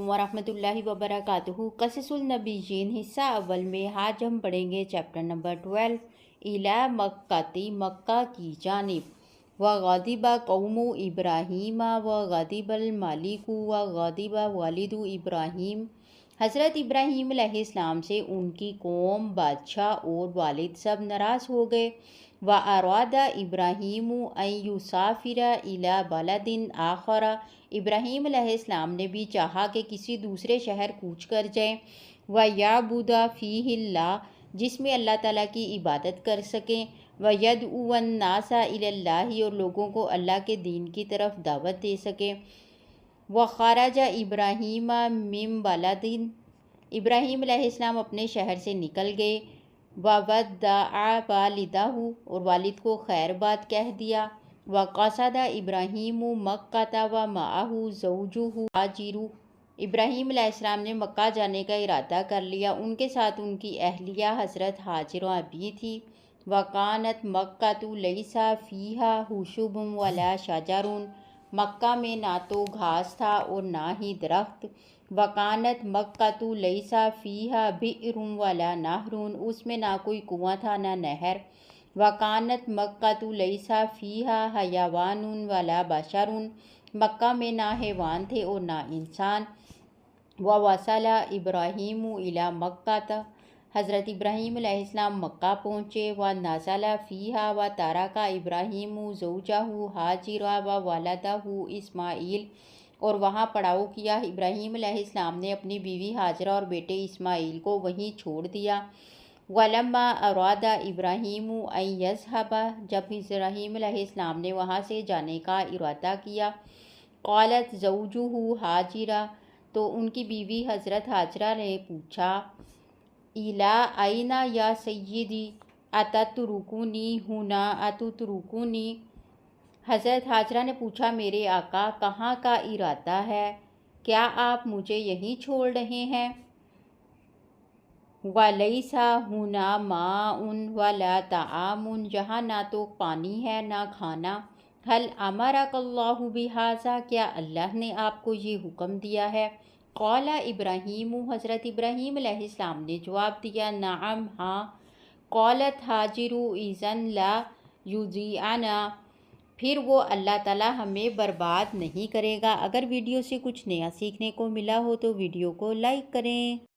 ورحمۃ اللہ وبرکاتہ۔ قصص النبیین حصہ اول میں آج ہم پڑھیں گے چیپٹر نمبر 12 الی مکہ، مکہ کی جانب۔ وغضب قوم ابراہیم وغضب الملک وغضب والد ابراہیم۔ حضرت ابراہیم علیہ السلام سے ان کی قوم، بادشاہ اور والد سب ناراض ہو گئے۔ وَأَرَادَ إِبْرَاهِيمُ أَن يُسَافِرَ إِلَى بَلَدٍ آخَرَ۔ ابراہیم علیہ السلام نے بھی چاہا کہ کسی دوسرے شہر کوچ کر جائیں۔ وَيَعْبُدَ فِيهِ اللَّهَ، جس میں اللہ تعالیٰ کی عبادت کر سکیں۔ وَيَدْعُوَ النَّاسَ إِلَى اللَّهِ، اور لوگوں کو اللہ کے دین کی طرف دعوت دے سکیں۔ وَخَرَجَ إِبْرَاهِيمَ مِن بَلَدٍ، ابراہیم علیہ السلام اپنے شہر سے نکل گئے۔ وَوَدَّعَ وَالِدَهُ، اور والد کو خیر بات کہہ دیا۔ وَقَصَدَ إِبْرَاهِيمُ مَكَّةَ وَمَعَهُ زَوْجُهُ هَاجِرُ، ابراہیم علیہ السلام نے مکہ جانے کا ارادہ کر لیا، ان کے ساتھ ان کی اہلیہ حضرت ہاجرہ بھی تھی۔ وَكَانَتْ مَكَّةُ لَيْسَ فِيهَا خُشُبٌ وَلَا شَجَرٌ، مکہ میں نہ تو گھاس تھا اور نہ ہی درخت۔ وَكَانَتْ مَكَّةُ لَيْسَ فِيهَا بِئْرٌ وَلَا نَهْرٌ، اس میں نہ کوئی کنواں تھا نہ نہر۔ وَكَانَتْ مَكَّةُ لَيْسَ فِيهَا حَيَوَانٌ وَلَا بَشَرٌ، مکہ میں نہ حیوان تھے اور نہ انسان۔ وَوَصَلَ إِبْرَاهِيمُ إِلَى مَكَّةَ، حضرت ابراہیم علیہ السلام مکہ پہنچے۔ وَنَزَلَ فِيهَا وَتَرَكَ إِبْرَاهِيمُ زَوْجَهُ هَاجِرَ وَوَلَدَهُ إِسْمَاعِیل، اور وہاں پڑاؤ کیا۔ ابراہیم علیہ السلام نے اپنی بیوی ہاجرہ اور بیٹے اسماعیل کو وہیں چھوڑ دیا۔ وَلَمَّا أَرَادَ إِبْرَاهِيمُ أَن يَذْهَبَ، جب ابراہیم علیہ السلام نے وہاں سے جانے کا ارادہ کیا۔ قالت زوجه هاجرہ، تو ان کی بیوی حضرت ہاجرہ نے پوچھا، إِلَىٰ أَيْنَ يَا سَيِّدِي أَتَتْرُكُنِي هُنَا أَتُتْرُكُنِي، حضرت ہاجرہ نے پوچھا، میرے آقا کہاں کا ارادہ ہے، کیا آپ مجھے یہیں چھوڑ رہے ہیں؟ وَلَيْسَ هُنَا مَاءٌ وَلَا طَعَامٌ، جہاں نہ تو پانی ہے نہ کھانا۔ هَلْ أَمَرَكَ اللَّهُ بِهَٰذَا، کیا اللہ نے آپ کو یہ حکم دیا ہے؟ قَالَ إِبْرَاهِيمُ، حضرت ابراہیم علیہ السلام نے جواب دیا، نعم، ہاں۔ قالت هاجر إِذًا لَا يُضِيعُنَا، پھر وہ اللہ تعالیٰ ہمیں برباد نہیں کرے گا۔ اگر ویڈیو سے کچھ نیا سیکھنے کو ملا ہو تو ویڈیو کو لائک کریں۔